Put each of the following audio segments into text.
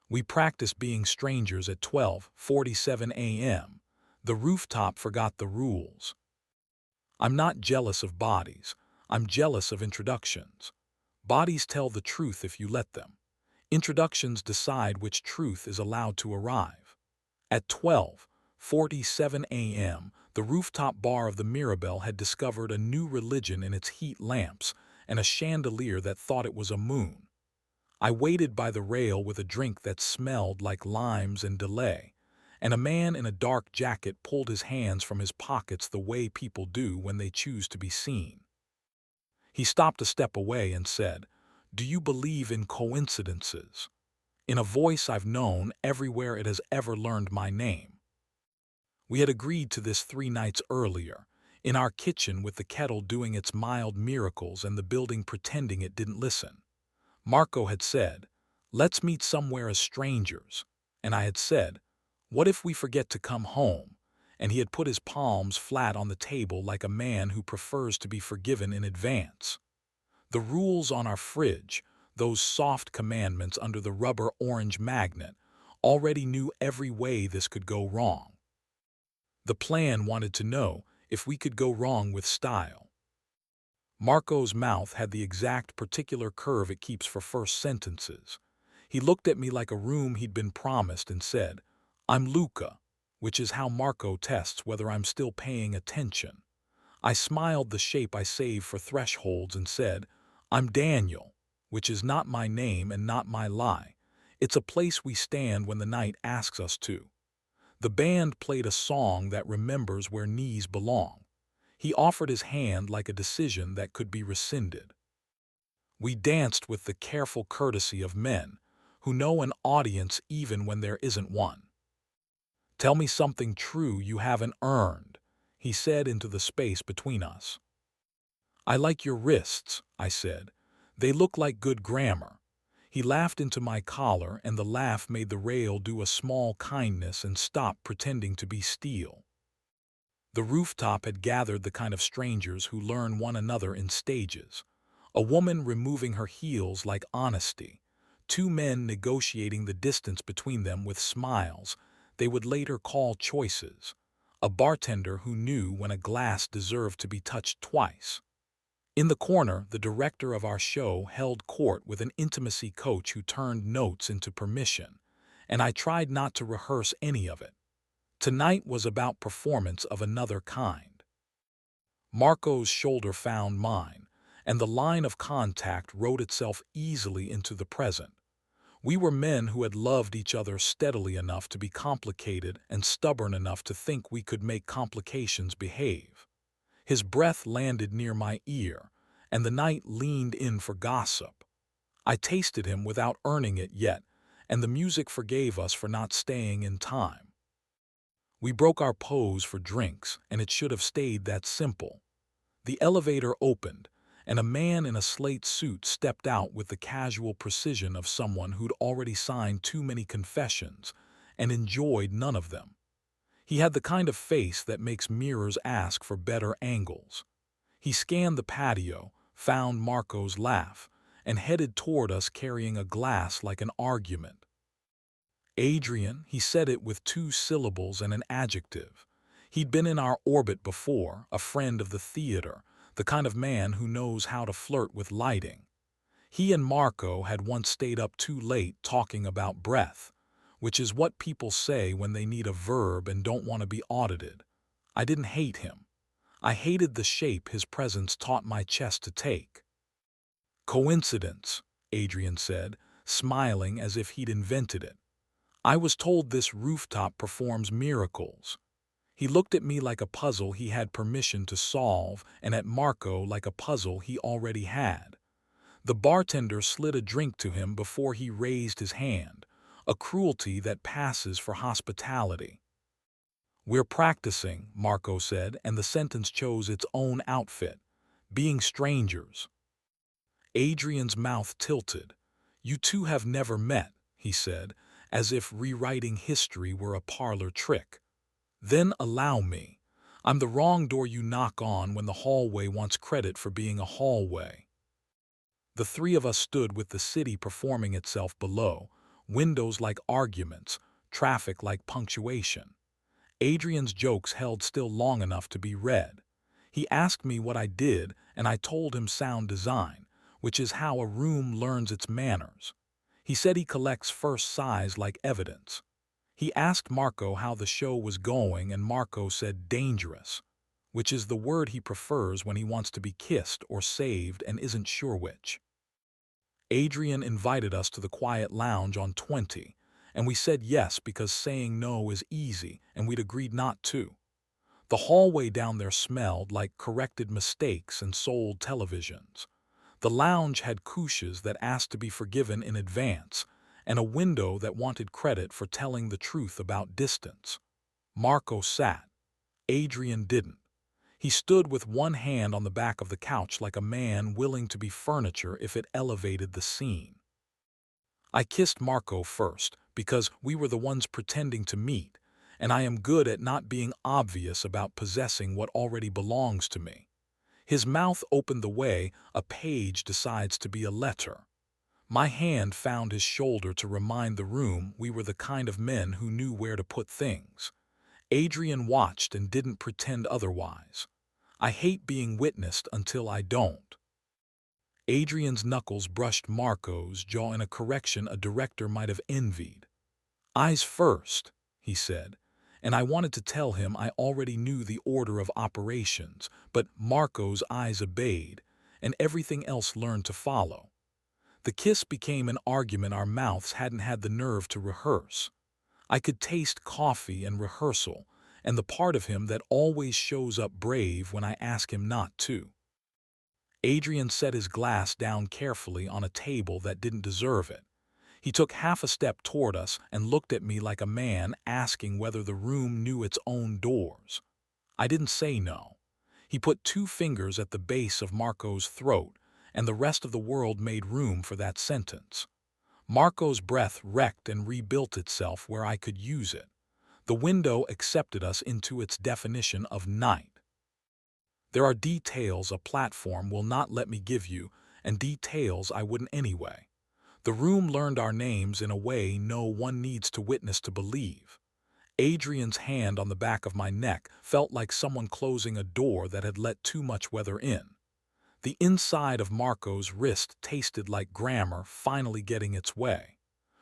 We practiced being strangers at 12:47 a.m. The rooftop forgot the rules. I'm not jealous of bodies. I'm jealous of introductions. Bodies tell the truth if you let them. Introductions decide which truth is allowed to arrive. At 12:47 a.m., the rooftop bar of the Mirabelle had discovered a new religion in its heat lamps and a chandelier that thought it was a moon. I waited by the rail with a drink that smelled like limes and delay, and a man in a dark jacket pulled his hands from his pockets the way people do when they choose to be seen. He stopped a step away and said, "Do you believe in coincidences?" In a voice I've known everywhere it has ever learned my name. We had agreed to this 3 nights earlier, in our kitchen with the kettle doing its mild miracles and the building pretending it didn't listen. Marco had said, "Let's meet somewhere as strangers," and I had said, "What if we forget to come home?" And he had put his palms flat on the table like a man who prefers to be forgiven in advance. The rules on our fridge, those soft commandments under the rubber orange magnet, already knew every way this could go wrong. The plan wanted to know if we could go wrong with style. Marco's mouth had the exact particular curve it keeps for first sentences. He looked at me like a room he'd been promised and said, "I'm Luca," which is how Marco tests whether I'm still paying attention. I smiled the shape I save for thresholds and said, "I'm Daniel," which is not my name and not my lie. It's a place we stand when the night asks us to. The band played a song that remembers where knees belong. He offered his hand like a decision that could be rescinded. We danced with the careful courtesy of men who know an audience even when there isn't one. "Tell me something true you haven't earned," he said into the space between us. "I like your wrists," I said. "They look like good grammar." He laughed into my collar, and the laugh made the rail do a small kindness and stop pretending to be steel. The rooftop had gathered the kind of strangers who learn one another in stages. A woman removing her heels like honesty. 2 men negotiating the distance between them with smiles they would later call choices. A bartender who knew when a glass deserved to be touched twice. In the corner, the director of our show held court with an intimacy coach who turned notes into permission, and I tried not to rehearse any of it. Tonight was about performance of another kind. Marco's shoulder found mine, and the line of contact wrote itself easily into the present. We were men who had loved each other steadily enough to be complicated and stubborn enough to think we could make complications behave. His breath landed near my ear, and the night leaned in for gossip. I tasted him without earning it yet, and the music forgave us for not staying in time. We broke our pose for drinks, and it should have stayed that simple. The elevator opened, and a man in a slate suit stepped out with the casual precision of someone who'd already signed too many confessions and enjoyed none of them. He had the kind of face that makes mirrors ask for better angles. He scanned the patio, found Marco's laugh, and headed toward us carrying a glass like an argument. "Adrian," he said it with 2 syllables and an adjective. He'd been in our orbit before, a friend of the theater, the kind of man who knows how to flirt with lighting. He and Marco had once stayed up too late talking about breath, which is what people say when they need a verb and don't want to be audited. I didn't hate him. I hated the shape his presence taught my chest to take. "Coincidence," Adrian said, smiling as if he'd invented it. "I was told this rooftop performs miracles." He looked at me like a puzzle he had permission to solve, and at Marco like a puzzle he already had. The bartender slid a drink to him before he raised his hand, a cruelty that passes for hospitality. "We're practicing," Marco said, and the sentence chose its own outfit. "Being strangers." Adrian's mouth tilted. "You two have never met," he said, as if rewriting history were a parlor trick. "Then allow me. I'm the wrong door you knock on when the hallway wants credit for being a hallway." The 3 of us stood with the city performing itself below, windows like arguments, traffic like punctuation. Adrian's jokes held still long enough to be read. He asked me what I did, and I told him sound design, which is how a room learns its manners. He said he collects first sighs like evidence. He asked Marco how the show was going, and Marco said dangerous, which is the word he prefers when he wants to be kissed or saved and isn't sure which. Adrian invited us to the quiet lounge on 20, and we said yes because saying no is easy, and we'd agreed not to. The hallway down there smelled like corrected mistakes and sold televisions. The lounge had couches that asked to be forgiven in advance, and a window that wanted credit for telling the truth about distance. Marco sat. Adrian didn't. He stood with one hand on the back of the couch like a man willing to be furniture if it elevated the scene. I kissed Marco first because we were the ones pretending to meet, and I am good at not being obvious about possessing what already belongs to me. His mouth opened the way a page decides to be a letter. My hand found his shoulder to remind the room we were the kind of men who knew where to put things. Adrian watched and didn't pretend otherwise. I hate being witnessed until I don't. Adrian's knuckles brushed Marco's jaw in a correction a director might have envied. Eyes first, he said, and I wanted to tell him I already knew the order of operations, but Marco's eyes obeyed, and everything else learned to follow. The kiss became an argument our mouths hadn't had the nerve to rehearse. I could taste coffee and rehearsal, and the part of him that always shows up brave when I ask him not to. Adrian set his glass down carefully on a table that didn't deserve it. He took half a step toward us and looked at me like a man asking whether the room knew its own doors. I didn't say no. He put 2 fingers at the base of Marco's throat, and the rest of the world made room for that sentence. Marco's breath wrecked and rebuilt itself where I could use it. The window accepted us into its definition of night. There are details a platform will not let me give you, and details I wouldn't anyway. The room learned our names in a way no one needs to witness to believe. Adrian's hand on the back of my neck felt like someone closing a door that had let too much weather in. The inside of Marco's wrist tasted like grammar finally getting its way.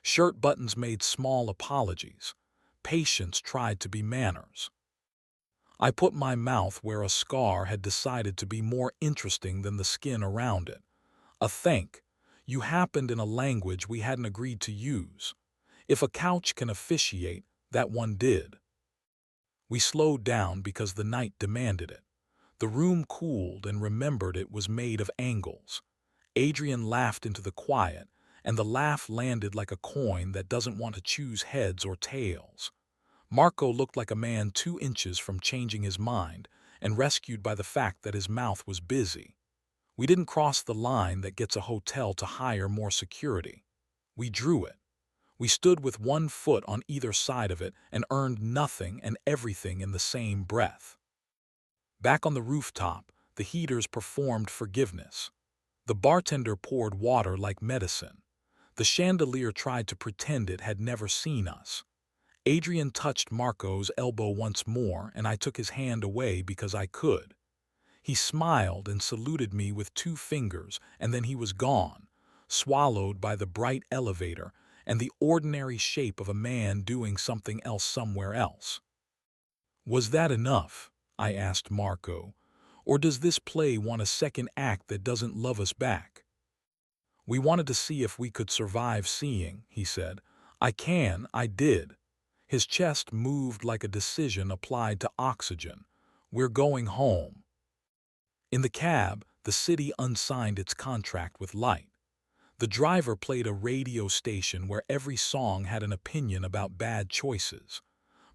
Shirt buttons made small apologies. Patience tried to be manners. I put my mouth where a scar had decided to be more interesting than the skin around it. A thank you happened in a language we hadn't agreed to use. If a couch can officiate, that one did. We slowed down because the night demanded it. The room cooled and remembered it was made of angles. Adrian laughed into the quiet, and the laugh landed like a coin that doesn't want to choose heads or tails. Marco looked like a man 2 inches from changing his mind and rescued by the fact that his mouth was busy. We didn't cross the line that gets a hotel to hire more security. We drew it. We stood with 1 foot on either side of it and earned nothing and everything in the same breath. Back on the rooftop, the heaters performed forgiveness. The bartender poured water like medicine. The chandelier tried to pretend it had never seen us. Adrian touched Marco's elbow once more, and I took his hand away because I could. He smiled and saluted me with 2 fingers, and then he was gone, swallowed by the bright elevator and the ordinary shape of a man doing something else somewhere else. Was that enough? I asked Marco. Or does this play want a second act that doesn't love us back? We wanted to see if we could survive seeing, he said. I did. His chest moved like a decision applied to oxygen. We're going home. In the cab, the city unsigned its contract with Light. The driver played a radio station where every song had an opinion about bad choices.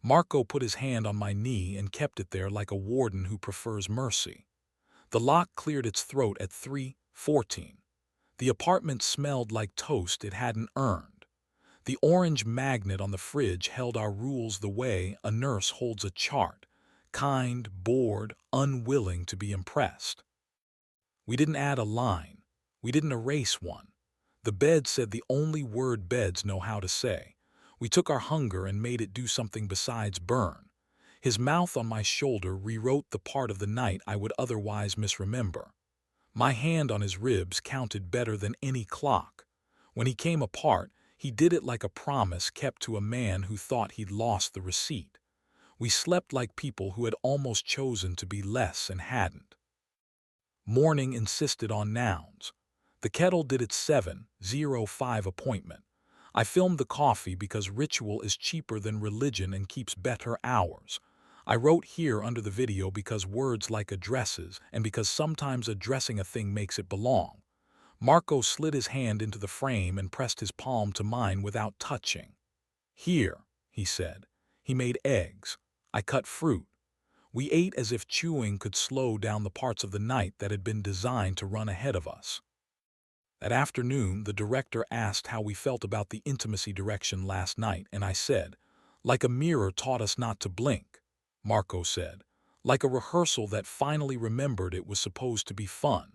Marco put his hand on my knee and kept it there like a warden who prefers mercy. The lock cleared its throat at 3:14. The apartment smelled like toast it hadn't earned. The orange magnet on the fridge held our rules the way a nurse holds a chart, kind, bored, unwilling to be impressed. We didn't add a line. We didn't erase one. The bed said the only word beds know how to say. We took our hunger and made it do something besides burn. His mouth on my shoulder rewrote the part of the night I would otherwise misremember. My hand on his ribs counted better than any clock. When he came apart, he did it like a promise kept to a man who thought he'd lost the receipt. We slept like people who had almost chosen to be less and hadn't. Morning insisted on nouns. The kettle did its 7:05 appointment. I filmed the coffee because ritual is cheaper than religion and keeps better hours. I wrote here under the video because words like addresses and because sometimes addressing a thing makes it belong. Marco slid his hand into the frame and pressed his palm to mine without touching. Here, he said. He made eggs. I cut fruit. We ate as if chewing could slow down the parts of the night that had been designed to run ahead of us. That afternoon, the director asked how we felt about the intimacy direction last night, and I said, like a mirror taught us not to blink. Marco said, like a rehearsal that finally remembered it was supposed to be fun.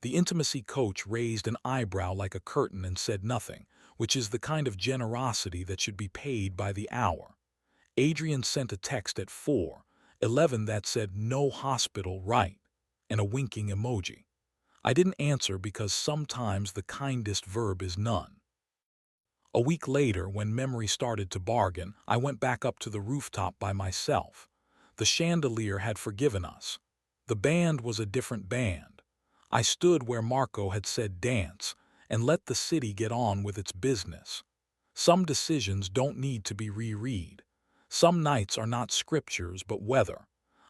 The intimacy coach raised an eyebrow like a curtain and said nothing, which is the kind of generosity that should be paid by the hour. Adrian sent a text at 4:11 that said no hospital right, and a winking emoji. I didn't answer because sometimes the kindest verb is none. A week later, when memory started to bargain, I went back up to the rooftop by myself. The chandelier had forgiven us. The band was a different band. I stood where Marco had said dance, and let the city get on with its business. Some decisions don't need to be reread. Some nights are not scriptures but weather.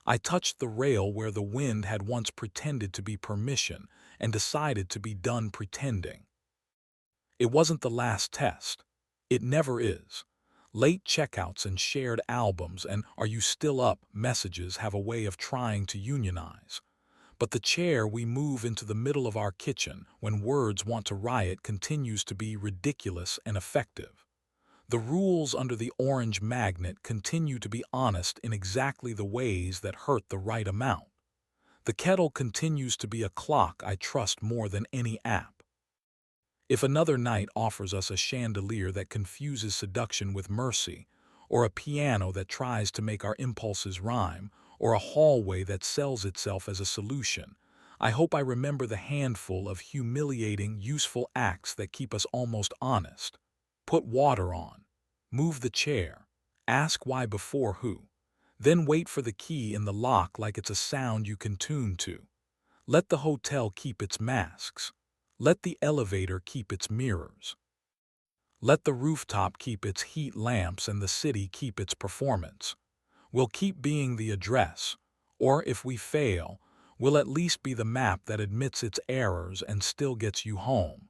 I touched the rail where the wind had once pretended to be permission and decided to be done pretending. It wasn't the last test. It never is. Late checkouts and shared albums and "Are you still up?" messages have a way of trying to unionize. But the chair we move into the middle of our kitchen when words want to riot continues to be ridiculous and effective. The rules under the orange magnet continue to be honest in exactly the ways that hurt the right amount. The kettle continues to be a clock I trust more than any app. If another night offers us a chandelier that confuses seduction with mercy, or a piano that tries to make our impulses rhyme, or a hallway that sells itself as a solution, I hope I remember the handful of humiliating, useful acts that keep us almost honest. Put water on. Move the chair. Ask why before who. Then wait for the key in the lock like it's a sound you can tune to. Let the hotel keep its masks. Let the elevator keep its mirrors. Let the rooftop keep its heat lamps and the city keep its performance. We'll keep being the address, or if we fail, we'll at least be the map that admits its errors and still gets you home.